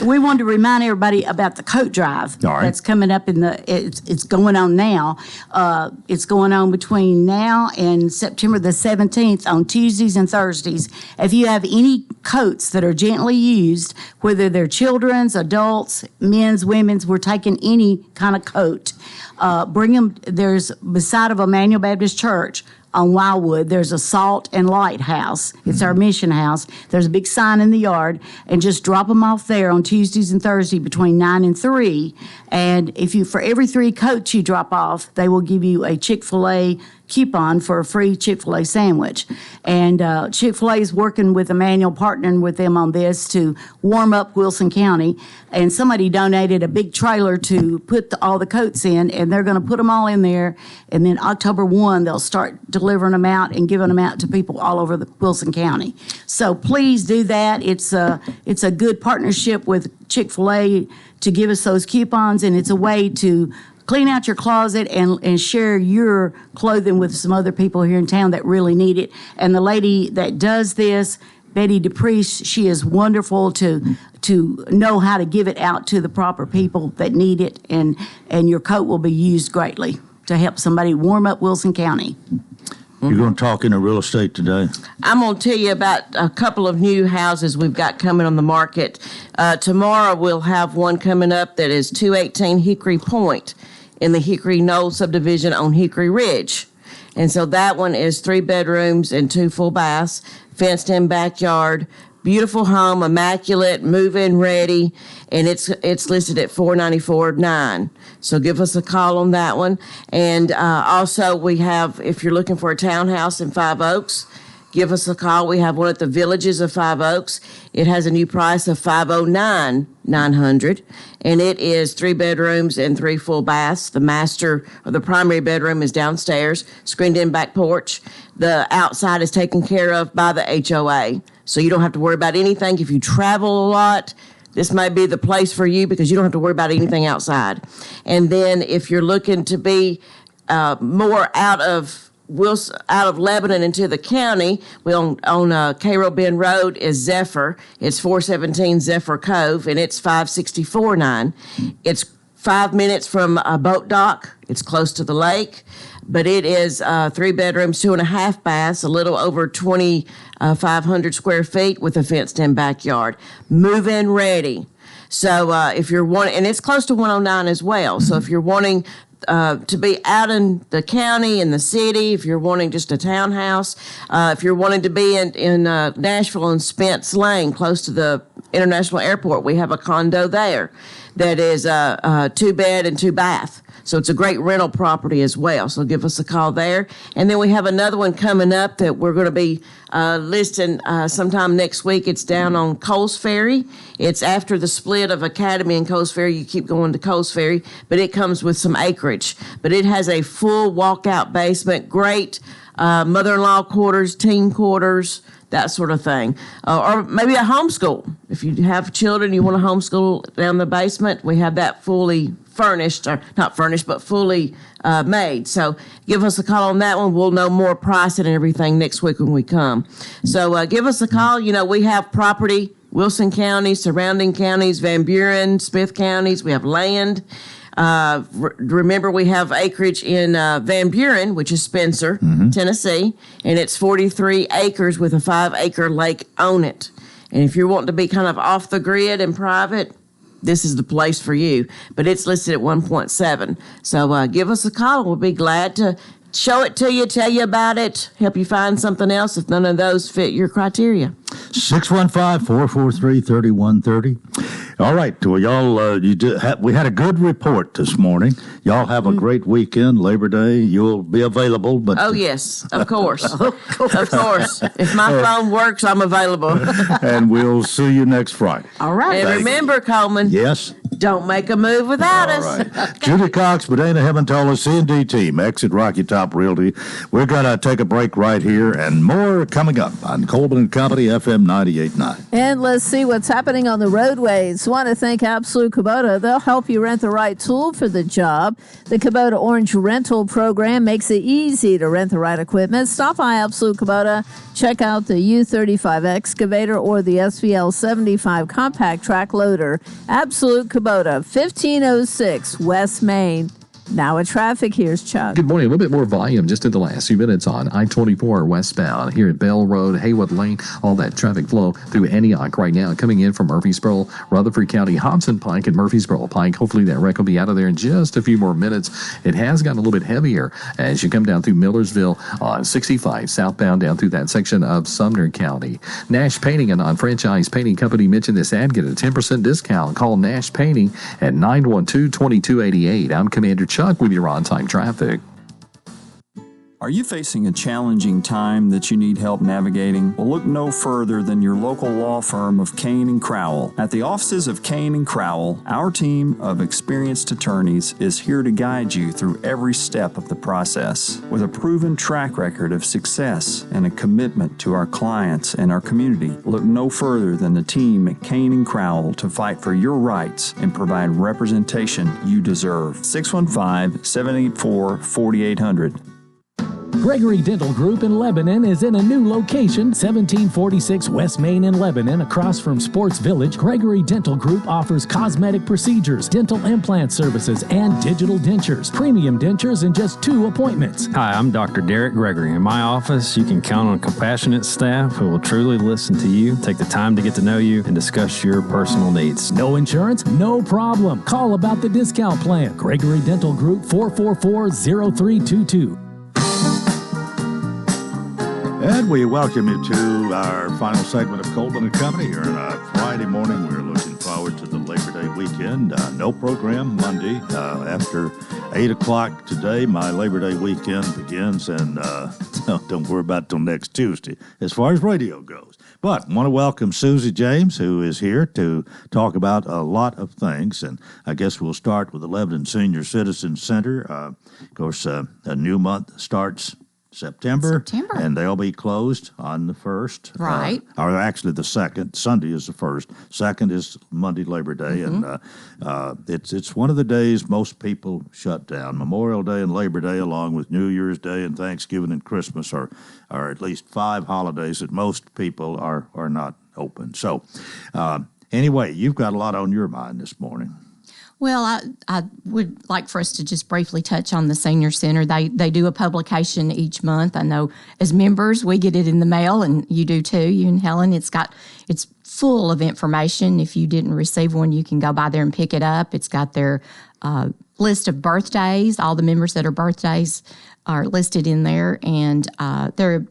We wanted to remind everybody about the coat drive that's coming up it's going on now. It's going on between now and September the 17th on Tuesdays and Thursdays. If you have any coats that are gently used, whether they're children's, adults, men's, women's, we're taking any kind of coat. Bring them. There's beside of Emmanuel Baptist Church on Wildwood, there's a Salt and Light house. It's our mission house. There's a big sign in the yard, and just drop them off there on Tuesdays and Thursdays between 9 and 3. And for every 3 coats you drop off, they will give you a Chick-fil-A coupon for a free Chick-fil-A sandwich. And Chick-fil-A is working with Emmanuel, partnering with them on this to warm up Wilson County. And somebody donated a big trailer to put all the coats in, and they're going to put them all in there. And then October 1, they'll start delivering them out and giving them out to people all over the Wilson County. So please do that. It's a good partnership with Chick-fil-A to give us those coupons, and it's a way to clean out your closet and share your clothing with some other people here in town that really need it. And the lady that does this, Betty DePriest, she is wonderful to know how to give it out to the proper people that need it, and your coat will be used greatly to help somebody warm up Wilson County. You're going to talk into real estate today? I'm going to tell you about a couple of new houses we've got coming on the market. Tomorrow we'll have one coming up that is 218 Hickory Point in the Hickory Knoll subdivision on Hickory Ridge. And so that one is 3 bedrooms and 2 full baths, fenced in backyard, beautiful home, immaculate, move-in ready, and it's listed at $494,900. So give us a call on that one. And also we have, if you're looking for a townhouse in Five Oaks, give us a call. We have one at the Villages of Five Oaks. It has a new price of $509,900, and it is 3 bedrooms and 3 full baths. The master or the primary bedroom is downstairs, screened-in back porch. The outside is taken care of by the HOA, so you don't have to worry about anything. If you travel a lot, this might be the place for you because you don't have to worry about anything outside. And then if you're looking to be more out of Lebanon into the county, we on Cairo Bend Road is Zephyr. It's 417 Zephyr Cove, and it's $564,900. It's 5 minutes from a boat dock. It's close to the lake, but it is 3 bedrooms, 2.5 baths, a little over 2,500 square feet with a fenced-in backyard. Move-in ready. So if you're wanting, and it's close to 109 as well. So if you're wanting to be out in the county, in the city, if you're wanting just a townhouse, if you're wanting to be in Nashville and Spence Lane, close to the International Airport, we have a condo there that is a 2-bed and 2-bath. So it's a great rental property as well. So give us a call there. And then we have another one coming up that we're going to be listing sometime next week. It's down on Coles Ferry. It's after the split of Academy and Coles Ferry. You keep going to Coles Ferry, but it comes with some acreage. But it has a full walkout basement, great mother-in-law quarters, teen quarters, that sort of thing. Or maybe a homeschool. If you have children, you want to homeschool down the basement, we have that fully furnished, or not furnished, but fully made. So give us a call on that one. We'll know more pricing and everything next week when we come. So give us a call. You know, we have property, Wilson County, surrounding counties, Van Buren, Smith counties. We have land. Remember, we have acreage in Van Buren, which is Spencer, Tennessee, and it's 43 acres with a 5-acre lake on it. And if you're wanting to be kind of off the grid and private, this is the place for you. But it's listed at 1.7. So give us a call. We'll be glad to show it to you, tell you about it, help you find something else if none of those fit your criteria. 615-443-3130. All right, well, y'all, we had a good report this morning. Y'all have a great weekend, Labor Day. You'll be available, but oh yes, of course, of course. If my phone works, I'm available. And we'll see you next Friday. All right, and remember, Coleman. Yes. Don't make a move without us. Right. Judy Cox, Medina Hemmentaler, C&D team, Exit Rocky Top Realty. We're going to take a break right here, and more coming up on Coleman and Company, FM 98.9. And let's see what's happening on the roadways. Want to thank Absolute Kubota. They'll help you rent the right tool for the job. The Kubota Orange Rental Program makes it easy to rent the right equipment. Stop by Absolute Kubota. Check out the U35 excavator or the SVL 75 compact track loader. Absolute Kubota, 1506 West Main. Now at traffic, here's Chuck. Good morning. A little bit more volume just in the last few minutes on I-24 westbound here at Bell Road, Haywood Lane. All that traffic flow through Antioch right now coming in from Murfreesboro, Rutherford County, Hobson Pike, and Murfreesboro Pike. Hopefully that wreck will be out of there in just a few more minutes. It has gotten a little bit heavier as you come down through Millersville on 65 southbound down through that section of Sumner County. Nash Painting, and non-franchise painting company, mentioned this ad. Get a 10% discount. Call Nash Painting at 912-2288. I'm Commander Chuck with your on-time traffic. Are you facing a challenging time that you need help navigating? Well, look no further than your local law firm of Kane and Crowell. At the offices of Kane and Crowell, our team of experienced attorneys is here to guide you through every step of the process. With a proven track record of success and a commitment to our clients and our community, look no further than the team at Kane and Crowell to fight for your rights and provide representation you deserve. 615-784-4800. Gregory Dental Group in Lebanon is in a new location, 1746 West Main in Lebanon, across from Sports Village. Gregory Dental Group offers cosmetic procedures, dental implant services, and digital dentures. Premium dentures in just 2 appointments. Hi, I'm Dr. Derek Gregory. In my office, you can count on compassionate staff who will truly listen to you, take the time to get to know you, and discuss your personal needs. No insurance? No problem. Call about the discount plan. Gregory Dental Group, 444-0322. And we welcome you to our final segment of Coleman and Company here on a Friday morning. We're looking forward to the Labor Day weekend. No program Monday. After 8 o'clock today, my Labor Day weekend begins, and don't worry about it till next Tuesday as far as radio goes. But I want to welcome Susie James, who is here to talk about a lot of things. And I guess we'll start with the Lebanon Senior Citizen Center. Of course, a new month starts September, and they'll be closed on the 1st. Right. Or actually the 2nd. Sunday is the 1st. 2nd is Monday, Labor Day. And it's one of the days most people shut down. Memorial Day and Labor Day, along with New Year's Day and Thanksgiving and Christmas, are at least 5 holidays that most people are not open. So anyway, you've got a lot on your mind this morning. Well, I would like for us to just briefly touch on the Senior Center. They do a publication each month. I know as members, we get it in the mail, and you do too, you and Helen. It's full of information. If you didn't receive one, you can go by there and pick it up. It's got their list of birthdays. All the members that are birthdays are listed in there, and their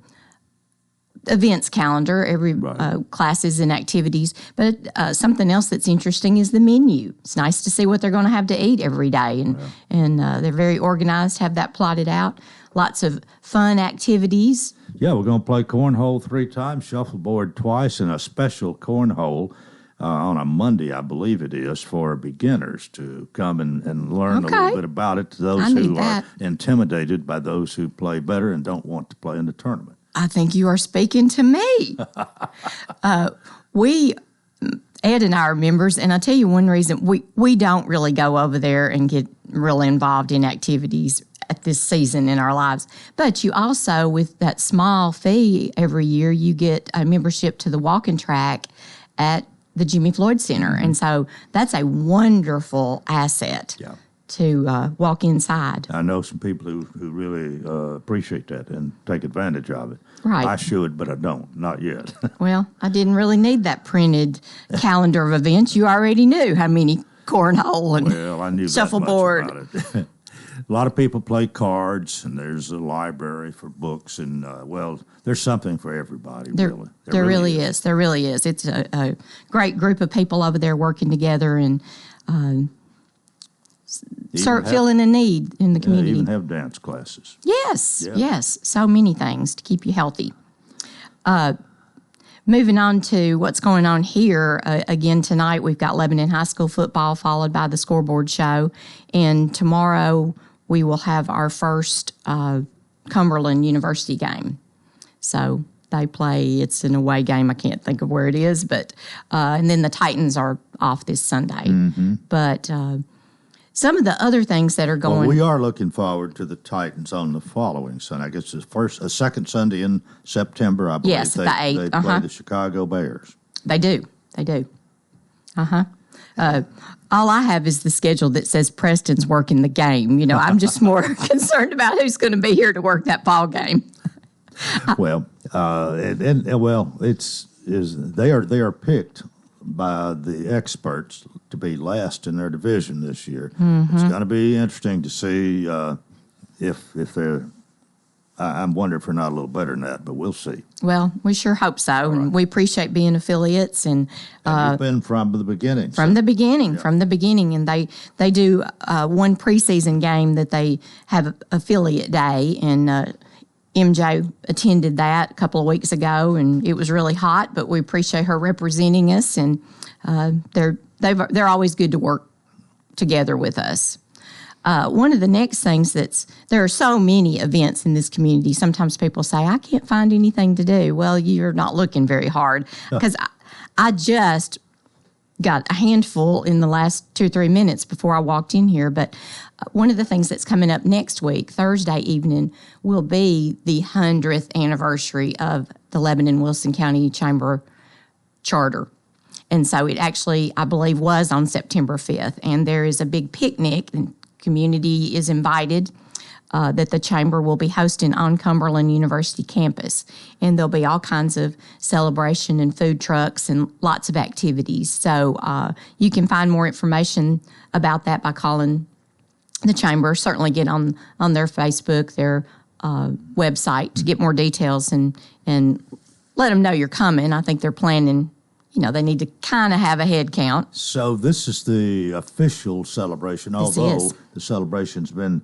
events calendar, every classes and activities. But something else that's interesting is the menu. It's nice to see what they're going to have to eat every day, and they're very organized, have that plotted out. Lots of fun activities. Yeah, we're going to play cornhole 3 times, shuffleboard twice, and a special cornhole on a Monday, I believe it is, for beginners to come and learn a little bit about it, to those who are intimidated by those who play better and don't want to play in the tournament. I think you are speaking to me. Ed and I are members, and I'll tell you one reason. We don't really go over there and get really involved in activities at this season in our lives. But you also, with that small fee every year, you get a membership to the walking track at the Jimmy Floyd Center. And so that's a wonderful asset to walk inside. I know some people who really appreciate that and take advantage of it. Right. I should, but I don't. Not yet. Well, I didn't really need that printed calendar of events. You already knew how many cornhole and I knew shuffleboard. That much about it. A lot of people play cards, and there's a library for books, and there's something for everybody. Really, there really is. There really is. It's a great group of people over there working together and filling a need in the community. Even have dance classes. Yes, so many things to keep you healthy. Moving on to what's going on here, again tonight we've got Lebanon High School football followed by the scoreboard show, and tomorrow we will have our first Cumberland University game. So they play, it's an away game, I can't think of where it is, but and then the Titans are off this Sunday. Mm-hmm. But some of the other things that are going... Well, we are looking forward to the Titans on the following Sunday. I guess it's a second Sunday in September, I believe. Yes, the 8th. They play the Chicago Bears. They do. All I have is the schedule that says Preston's working the game. You know, I'm just more concerned about who's going to be here to work that ball game. They are picked by the experts to be last in their division this year. Mm-hmm. It's going to be interesting to see if they're. I'm wondering if they're not a little better than that, but we'll see. Well, we sure hope so, and we appreciate being affiliates. And you've been from the beginning. From the beginning, and they do one preseason game that they have affiliate day, and MJ attended that a couple of weeks ago, and it was really hot. But we appreciate her representing us, and they're always good to work together with us. One of the next things there are so many events in this community. Sometimes people say, I can't find anything to do. Well, you're not looking very hard, because I just got a handful in the last 2 or 3 minutes before I walked in here. But one of the things that's coming up next week, Thursday evening, will be the 100th anniversary of the Lebanon-Wilson County Chamber Charter. And so it actually, I believe, was on September 5th. And there is a big picnic, and community is invited, that the Chamber will be hosting on Cumberland University campus. And there'll be all kinds of celebration and food trucks and lots of activities. So you can find more information about that by calling the Chamber. Certainly get on their Facebook, their website, to get more details and let them know you're coming. I think they're planning, they need to kind of have a head count. So this is the official celebration, although the celebration's been,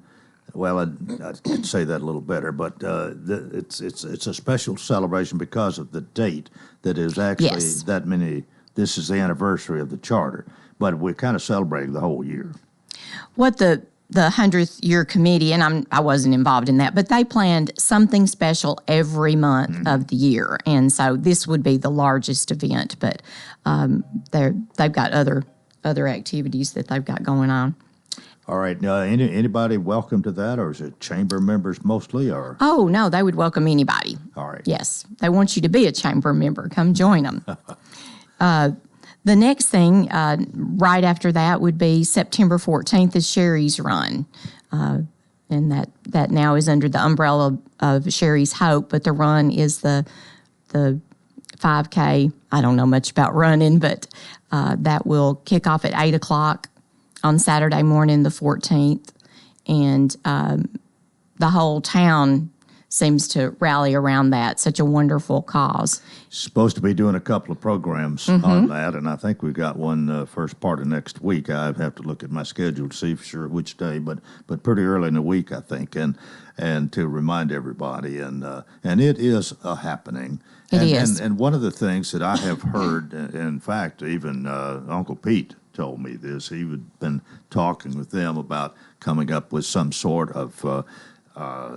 I could say that a little better, but it's a special celebration because of the date that is actually that many. This is the anniversary of the charter, but we're kind of celebrating the whole year. What the 100th year committee, and I wasn't involved in that, but they planned something special every month of the year, and so this would be the largest event. But they've got other activities that they've got going on. All right. Anybody welcome to that, or is it chamber members mostly? Or oh no, they would welcome anybody. All right. Yes, they want you to be a chamber member. Come join them. The next thing right after that would be September 14th is Sherry's Run. And that now is under the umbrella of Sherry's Hope, but the run is the 5K. I don't know much about running, but that will kick off at 8 o'clock on Saturday morning, the 14th. And the whole town seems to rally around that. Such a wonderful cause. Supposed to be doing a couple of programs on that, and I think we've got one first part of next week. I have to look at my schedule to see for sure which day, but pretty early in the week, I think, and to remind everybody, and it is a happening. It is. And one of the things that I have heard, in fact, even Uncle Pete told me this. He had been talking with them about coming up with some sort of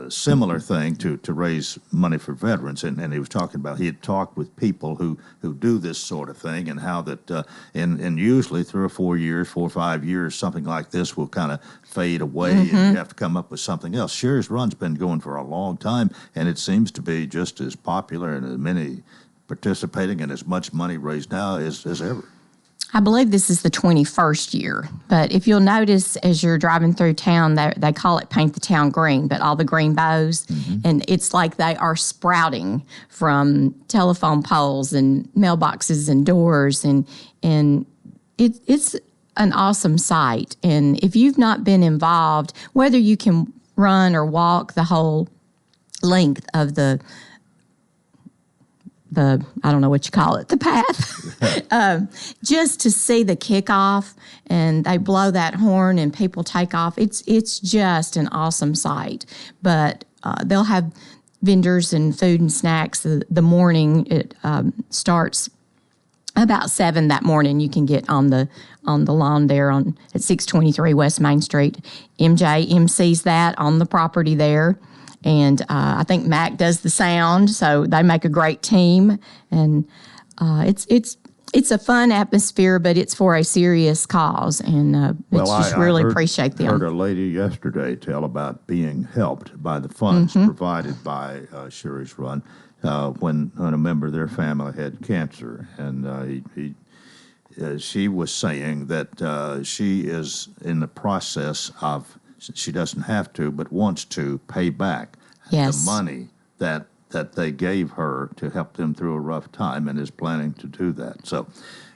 similar thing to raise money for veterans, and he was talking about he had talked with people who do this sort of thing, and how that in usually 3 or 4 years, 4 or 5 years, something like this will kind of fade away, and you have to come up with something else. Sherry's Run's been going for a long time, and it seems to be just as popular and as many participating and as much money raised now as ever. I believe this is the 21st year, but if you'll notice as you're driving through town, they call it Paint the Town Green, but all the green bows, and it's like they are sprouting from telephone poles and mailboxes and doors, and it's an awesome sight. And if you've not been involved, whether you can run or walk the whole length of the I don't know what you call it, the path, just to see the kickoff, and they blow that horn and people take off. It's just an awesome sight. But they'll have vendors and food and snacks the morning. It starts about 7 that morning. You can get on the lawn there at 623 West Main Street. MJ MCs that on the property there. And I think Mac does the sound, so they make a great team. And it's a fun atmosphere, but it's for a serious cause, and appreciate them. I heard a lady yesterday tell about being helped by the funds provided by Sherry's Run when a member of their family had cancer, and she was saying that she is in the process of. She doesn't have to, but wants to pay back the money that they gave her to help them through a rough time, and is planning to do that. So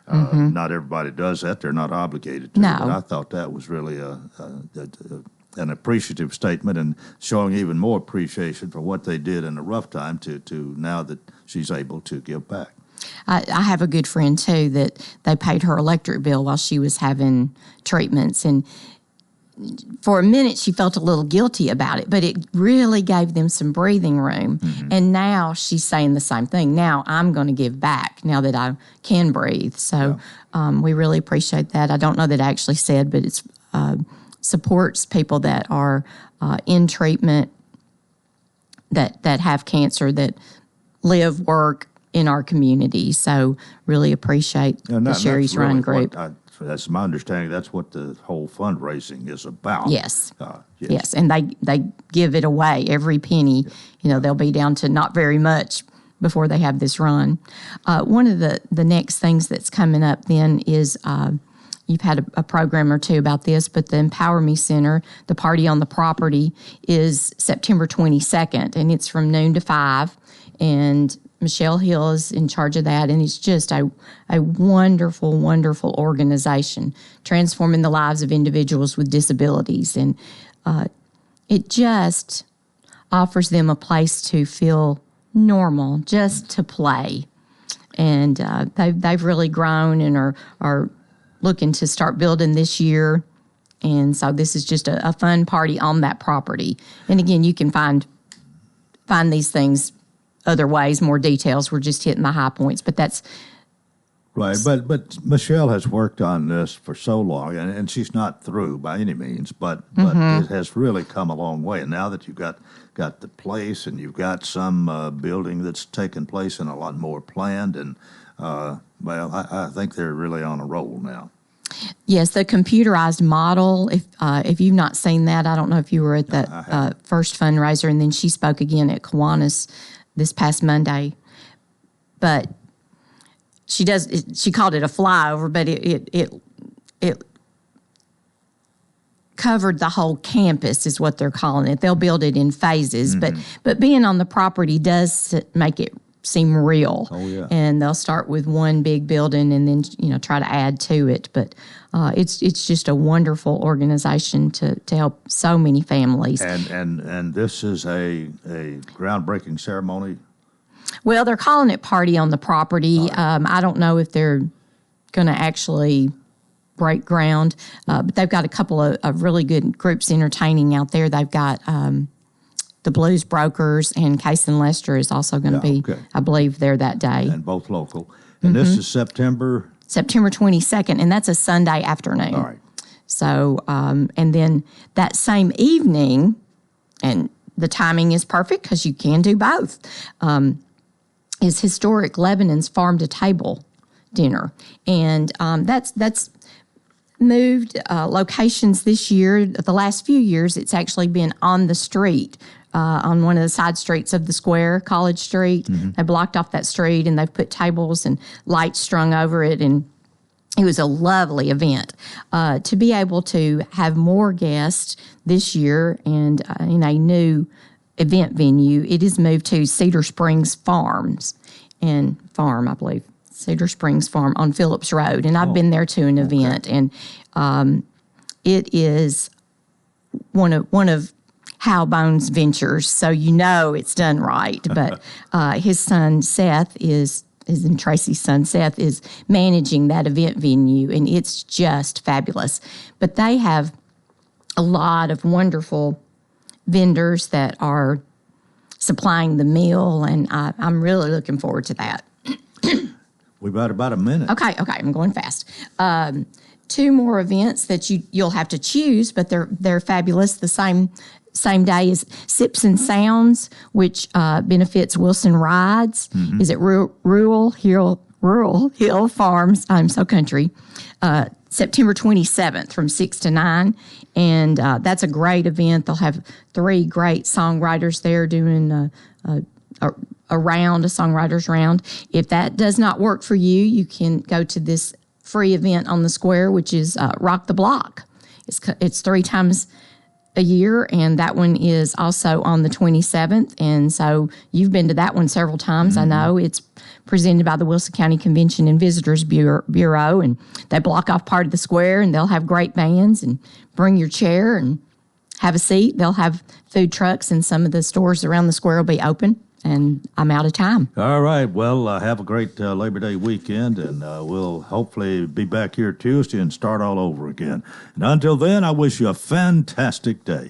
not everybody does that. They're not obligated to. No. But I thought that was really an appreciative statement, and showing even more appreciation for what they did in a rough time to now that she's able to give back. I have a good friend, too, that they paid her electric bill while she was having treatments, and for a minute, she felt a little guilty about it, but it really gave them some breathing room. And now she's saying the same thing. Now I'm going to give back now that I can breathe. So we really appreciate that. I don't know that I actually said, but it supports people that are in treatment, that have cancer, that live, work in our community. So really appreciate the Sherry's Run group. That's my understanding. That's what the whole fundraising is about. Yes. Yes. And they give it away, every penny. You know, they'll be down to not very much before they have this run. One of the next things that's coming up then is you've had a program or two about this, but the Empower Me Center, the party on the property, is September 22nd, and it's from noon to 5. And Michelle Hill is in charge of that, and it's just a wonderful, wonderful organization, transforming the lives of individuals with disabilities. And it just offers them a place to feel normal, just to play. And they've really grown and are looking to start building this year. And so this is just a fun party on that property. And again, you can find these things other ways, more details. We're just hitting the high points, but that's right. But Michelle has worked on this for so long, and she's not through by any means. But it has really come a long way. And now that you've got the place, and you've got some building that's taken place, and a lot more planned, and I think they're really on a roll now. Yes, the computerized model. If you've not seen that, I don't know if you were at the first fundraiser, and then she spoke again at Kiwanis this past Monday. But she called it a flyover, but it covered the whole campus is what they're calling it. They'll build it in phases, but being on the property does make it seem real. Oh, yeah. And they'll start with one big building and then, try to add to it. But it's just a wonderful organization to help so many families. And this is a groundbreaking ceremony. Well, they're calling it Party on the Property. I don't know if they're going to actually break ground, but they've got a couple of really good groups entertaining out there. They've got the Blues Brokers, and Case and Lester is also going to be, I believe, there that day. And both local. And this is September 22nd, and that's a Sunday afternoon. All right. So, and then that same evening, and the timing is perfect because you can do both, is Historic Lebanon's Farm to Table dinner. And that's moved locations this year. The last few years, it's actually been on the street, on one of the side streets of the square, College Street. They blocked off that street, and they've put tables and lights strung over it, and it was a lovely event. To be able to have more guests this year and in a new event venue, it is moved to Cedar Springs Farm, I believe. Cedar Springs Farm on Phillips Road, and I've been there to an event, and it is one of Hal Bones' ventures, so it's done right. But his son Seth and Tracy's son Seth is managing that event venue, and it's just fabulous. But they have a lot of wonderful vendors that are supplying the meal, and I'm really looking forward to that. We've got about a minute. Okay, I'm going fast. 2 more events that you'll have to choose, but they're fabulous. The same day is Sips and Sounds, which benefits Wilson Rides. Is it Rural Hill Farms? I'm so country. September 27th from 6 to 9, and that's a great event. They'll have 3 great songwriters there doing a songwriters round. If that does not work for you, you can go to this free event on the square, which is Rock the Block. It's 3 times a year, and that one is also on the 27th. And so you've been to that one several times. I know it's presented by the Wilson County Convention and Visitors Bureau, and they block off part of the square, and they'll have great bands, and bring your chair and have a seat. They'll have food trucks, and some of the stores around the square will be open. And I'm out of time. All right. Well, have a great Labor Day weekend, and we'll hopefully be back here Tuesday and start all over again. And until then, I wish you a fantastic day.